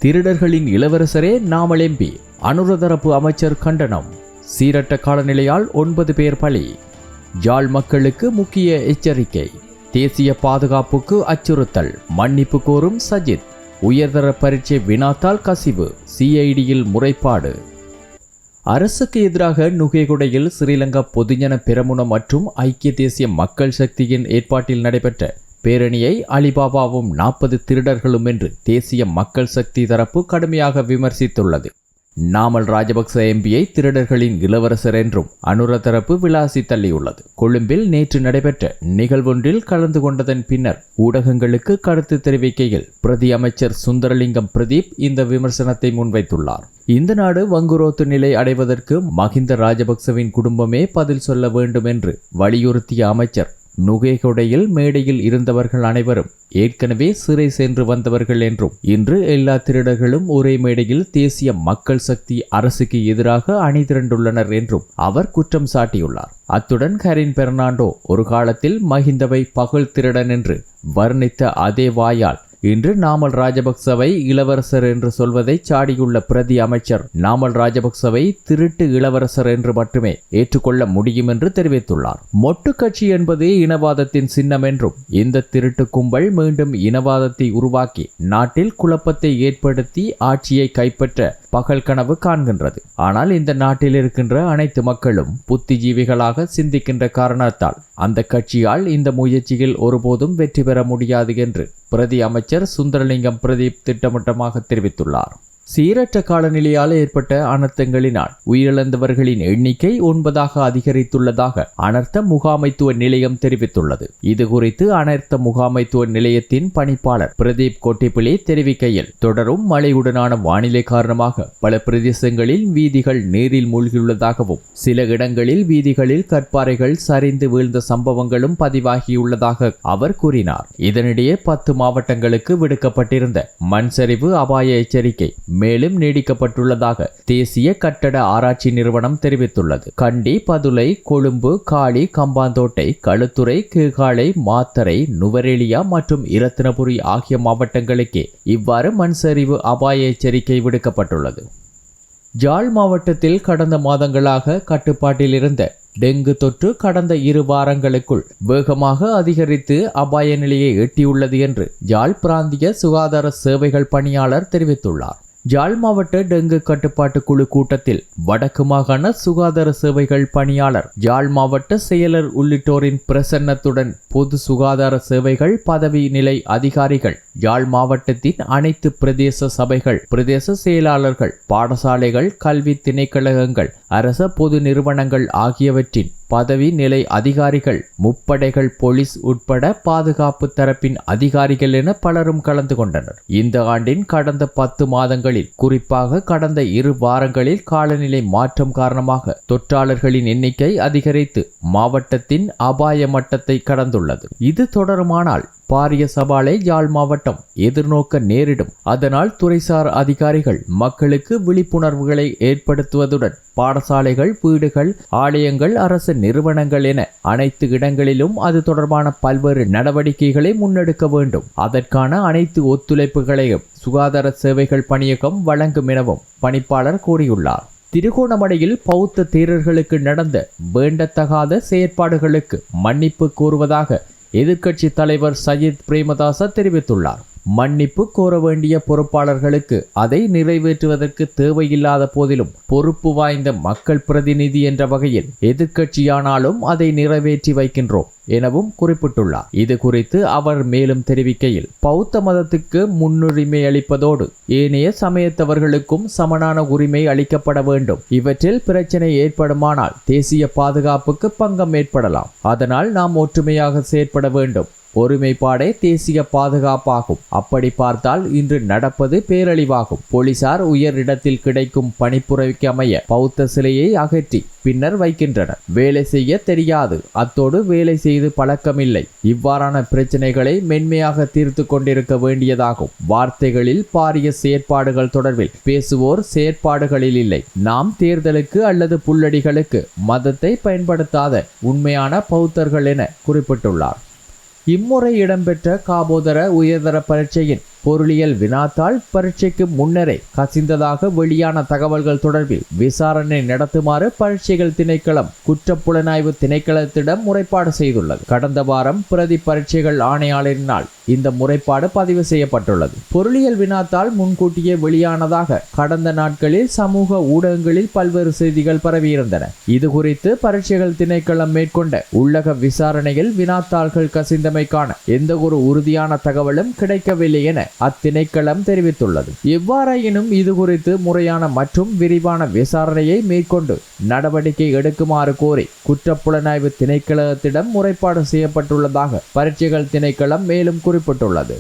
திருடர்களின் இளவரசரே Namal MP, அனுரதரப்பு அமைச்சர் கண்டனம். சீரற்ற காலநிலையால் 9 பேர் பலி. யாழ் மக்களுக்கு முக்கிய எச்சரிக்கை. தேசிய பாதுகாப்புக்கு அச்சுறுத்தல். மன்னிப்பு கோரும் சஜித். உயர்தர பரீட்சை வினாத்தால் கசிவு. சிஐடியில் முறைப்பாடு. அரசுக்கு எதிராக நுகேகுடையில் ஸ்ரீலங்கா பொதுஜன பெரமுன மற்றும் ஐக்கிய தேசிய மக்கள் சக்தியின் ஏற்பாட்டில் நடைபெற்ற பேரணியை அலிபாபாவும் 40 திருடர்களும் என்று தேசிய மக்கள் சக்தி தரப்பு கடுமையாக விமர்சித்துள்ளது. நாமல் ராஜபக்ச எம்பியை திருடர்களின் இளவரசர் என்றும் அனுர தரப்பு விளாசி தள்ளியுள்ளது. கொழும்பில் நேற்று நடைபெற்ற நிகழ்வொன்றில் கலந்து கொண்டதன் பின்னர் ஊடகங்களுக்கு கருத்து தெரிவிக்கையில் பிரதி அமைச்சர் சுந்தரலிங்கம் பிரதீப் இந்த விமர்சனத்தை முன்வைத்துள்ளார். இந்த நாடு வங்குரோத்து நிலை அடைவதற்கு மஹிந்த ராஜபக்சவின் குடும்பமே பதில் சொல்ல வேண்டும் என்று வலியுறுத்திய அமைச்சர், நுகேகொடையில் மேடையில் இருந்தவர்கள் அனைவரும் ஏற்கனவே சிறை சென்று வந்தவர்கள் என்றும் இன்று எல்லா திருடர்களும் ஒரே மேடையில் தேசிய மக்கள் சக்தி அரசுக்கு எதிராக அணிதிரண்டுள்ளனர் என்றும் அவர் குற்றம் சாட்டியுள்ளார். அத்துடன் கரின் பெர்னாண்டோ ஒரு காலத்தில் மஹிந்தவை பகல் திருடன் என்று வர்ணித்த அதே வாயால் இன்று நாமல் ராஜபக்சவை இளவரசர் என்று சொல்வதை சாடியுள்ள பிரதி அமைச்சர், நாமல் ராஜபக்சவை திருட்டு இளவரசர் என்று மட்டுமே ஏற்றுக்கொள்ள முடியும் என்று தெரிவித்துள்ளார். மொட்டு கட்சி என்பது இனவாதத்தின் சின்னம் என்றும் இந்த திருட்டு கும்பல் மீண்டும் இனவாதத்தை உருவாக்கி நாட்டில் குழப்பத்தை ஏற்படுத்தி ஆட்சியை கைப்பற்ற பகல் கனவு காண்கின்றது. ஆனால் இந்த நாட்டில் இருக்கின்ற அனைத்து மக்களும் புத்திஜீவிகளாக சிந்திக்கின்ற காரணத்தால் அந்த கட்சியால் இந்த முயற்சியில் ஒருபோதும் வெற்றி பெற முடியாது என்று பிரதி அமைச்சர் சுந்தரலிங்கம் பிரதீப் திட்டவட்டமாக தெரிவித்துள்ளார். சீரற்ற காலநிலையால் ஏற்பட்ட அனர்த்தங்களினால் உயிரிழந்தவர்களின் எண்ணிக்கை 9 அதிகரித்துள்ளதாக அனர்த்த முகாமைத்துவ நிலையம் தெரிவித்துள்ளது. இதுகுறித்து அனர்த்த முகாமைத்துவ நிலையத்தின் பணிப்பாளர் பிரதீப் கொட்டிப்பிலி தெரிவிக்கையில், தொடரும் மழையுடனான வானிலை காரணமாக பல பிரதேசங்களில் வீதிகள் நீரில் மூழ்கியுள்ளதாகவும் சில இடங்களில் வீதிகளில் கற்பாறைகள் சரிந்து வீழ்ந்த சம்பவங்களும் பதிவாகியுள்ளதாக அவர் கூறினார். இதனிடையே 10 மாவட்டங்களுக்கு விடுக்கப்பட்டிருந்த மண் சரிவு அபாய எச்சரிக்கை மேலும் நீடிக்கப்பட்டுள்ளதாக தேசிய கட்டட ஆராய்ச்சி நிறுவனம் தெரிவித்துள்ளது. கண்டி, பதுளை, கொழும்பு, காலி, கம்பாந்தோட்டை, களுத்துறை, கீகாலை, மாத்தறை, நுவரெலியா மற்றும் இரத்தினபுரி ஆகிய மாவட்டங்களுக்கே இவ்வாறு மண் சரிவு அபாய எச்சரிக்கை விடுக்கப்பட்டுள்ளது. யாழ் மாவட்டத்தில் கடந்த மாதங்களாக கட்டுப்பாட்டில் இருந்த டெங்கு தொற்று கடந்த 2 வாரங்களுக்குள் வேகமாக அதிகரித்து அபாய நிலையை எட்டியுள்ளது என்று யாழ் பிராந்திய சுகாதார சேவைகள் பணியாளர் தெரிவித்துள்ளார். யாழ் மாவட்ட டெங்கு கட்டுப்பாட்டு குழு கூட்டத்தில் வடக்கு மாகாண சுகாதார சேவைகள் பணியாளர், யாழ் மாவட்ட செயலர் உள்ளிட்டோரின் பிரசன்னத்துடன் பொது சுகாதார சேவைகள் பதவி நிலை அதிகாரிகள், யாழ் மாவட்டத்தின் அனைத்து பிரதேச சபைகள், பிரதேச செயலாளர்கள், பாடசாலைகள், கல்வி திணைக்களங்கள், அரச பொது நிறுவனங்கள் ஆகியவற்றின் பதவி நிலை அதிகாரிகள், முப்படைகள், போலீஸ் உட்பட பாதுகாப்பு தரப்பின் அதிகாரிகள் என பலரும் கலந்து கொண்டனர். இந்த ஆண்டின் கடந்த 10 மாதங்களில், குறிப்பாக கடந்த 2 வாரங்களில் காலநிலை மாற்றம் காரணமாக தொற்றாளர்களின் எண்ணிக்கை அதிகரித்து மாவட்டத்தின் அபாய மட்டத்தை கடந்துள்ளது. இது தொடருமானால் பாரிய சவாலை யாழ் மாவட்டம் எதிர்நோக்க நேரிடும். அதனால் துறைசார் அதிகாரிகள் மக்களுக்கு விழிப்புணர்வுகளை ஏற்படுத்துவதுடன் பாடசாலைகள், வீடுகள், ஆலயங்கள், அரசு நிறுவனங்கள் என அனைத்து இடங்களிலும் அது தொடர்பான பல்வேறு நடவடிக்கைகளை முன்னெடுக்க வேண்டும். அதற்கான அனைத்து ஒத்துழைப்புகளையும் சுகாதார சேவைகள் பணியகம் வழங்கும் எனவும் பணிப்பாளர் கூறியுள்ளார். திருகோணமலையில் பௌத்த தேரர்களுக்கு நடந்த வேண்டத்தகாத செயற்பாடுகளுக்கு மன்னிப்பு கோருவதாக எதிர்க்கட்சி தலைவர் சஜித் பிரேமதாச தெரிவித்துள்ளார். மன்னிப்பு கோர வேண்டிய பொறுப்பாளர்களுக்கு அதை நிறைவேற்றுவதற்கு தேவையில்லாத போதிலும் பொறுப்பு வாய்ந்த மக்கள் பிரதிநிதி என்ற வகையில் எதிர்க்கட்சியானாலும் அதை நிறைவேற்றி வைக்கின்றோம் எனவும் குறிப்பிட்டுள்ளார். இது குறித்து அவர் மேலும் தெரிவிக்கையில், பௌத்த மதத்துக்கு முன்னுரிமை அளிப்பதோடு ஏனைய சமயத்தவர்களுக்கும் சமனான உரிமை அளிக்கப்பட வேண்டும். இவற்றில் பிரச்சனை ஏற்படுமானால் தேசிய பாதுகாப்புக்கு பங்கம் ஏற்படலாம். அதனால் நாம் ஒற்றுமையாக செயற்பட வேண்டும். ஒருமைப்பாடே தேசிய பாதுகாப்பாகும். அப்படி பார்த்தால் இன்று நடப்பது பேரழிவாகும். போலீசார் உயர் இடத்தில் கிடைக்கும் பணிப்புரைக்கு அமைய பௌத்த சிலையை அகற்றி பின்னர் வைக்கின்றனர். வேலை செய்ய தெரியாது, அத்தோடு வேலை செய்து பழக்கமில்லை. இவ்வாறான பிரச்சனைகளை மென்மையாக தீர்த்து கொண்டிருக்க வேண்டியதாகும். வார்த்தைகளில் பாரிய செயற்பாடுகள் தொடர்பில் பேசுவோர் செயற்பாடுகளில் இல்லை. நாம் தேர்தலுக்கு அல்லது புல்லடிகளுக்கு மதத்தை பயன்படுத்தாத உண்மையான பௌத்தர்கள் என குறிப்பிட்டுள்ளார். இம்முறை இடம்பெற்ற காபோதர உயர்தர பரீட்சையின் பொருளியல் வினாத்தாள் பரீட்சைக்கு முன்னரே கசிந்ததாக வெளியான தகவல்கள் தொடர்பில் விசாரணை நடத்துமாறு பரீட்சைகள் திணைக்களம் குற்றப்புலனாய்வு திணைக்களத்திடம் முறைப்பாடு செய்துள்ளது. கடந்த வாரம் பிரதி பரீட்சைகள் ஆணையாளரினால் இந்த முறைப்பாடு பதிவு செய்யப்பட்டுள்ளது. பொருளியல் வினாத்தாள் முன்கூட்டியே வெளியானதாக கடந்த நாட்களில் சமூக ஊடகங்களில் பல்வேறு செய்திகள் பரவியிருந்தன. இது குறித்து பரீட்சைகள் திணைக்களம் மேற்கொண்ட உள்ளக விசாரணையில் வினாத்தாள்கள் கசிந்தமைக்கான எந்த ஒரு உறுதியான தகவலும் கிடைக்கவில்லை என அத்திணைக்களம் தெரிவித்துள்ளது. எவ்வாறாயினும் இது குறித்து முறையான மற்றும் விரிவான விசாரணையை மேற்கொண்டு நடவடிக்கை எடுக்குமாறு கோரி குற்றப்புலனாய்வு திணைக்களத்திடம் முறைப்பாடு செய்யப்பட்டுள்ளதாக பரீட்சைகள் திணைக்களம் மேலும் குறிப்பிட்டுள்ளது.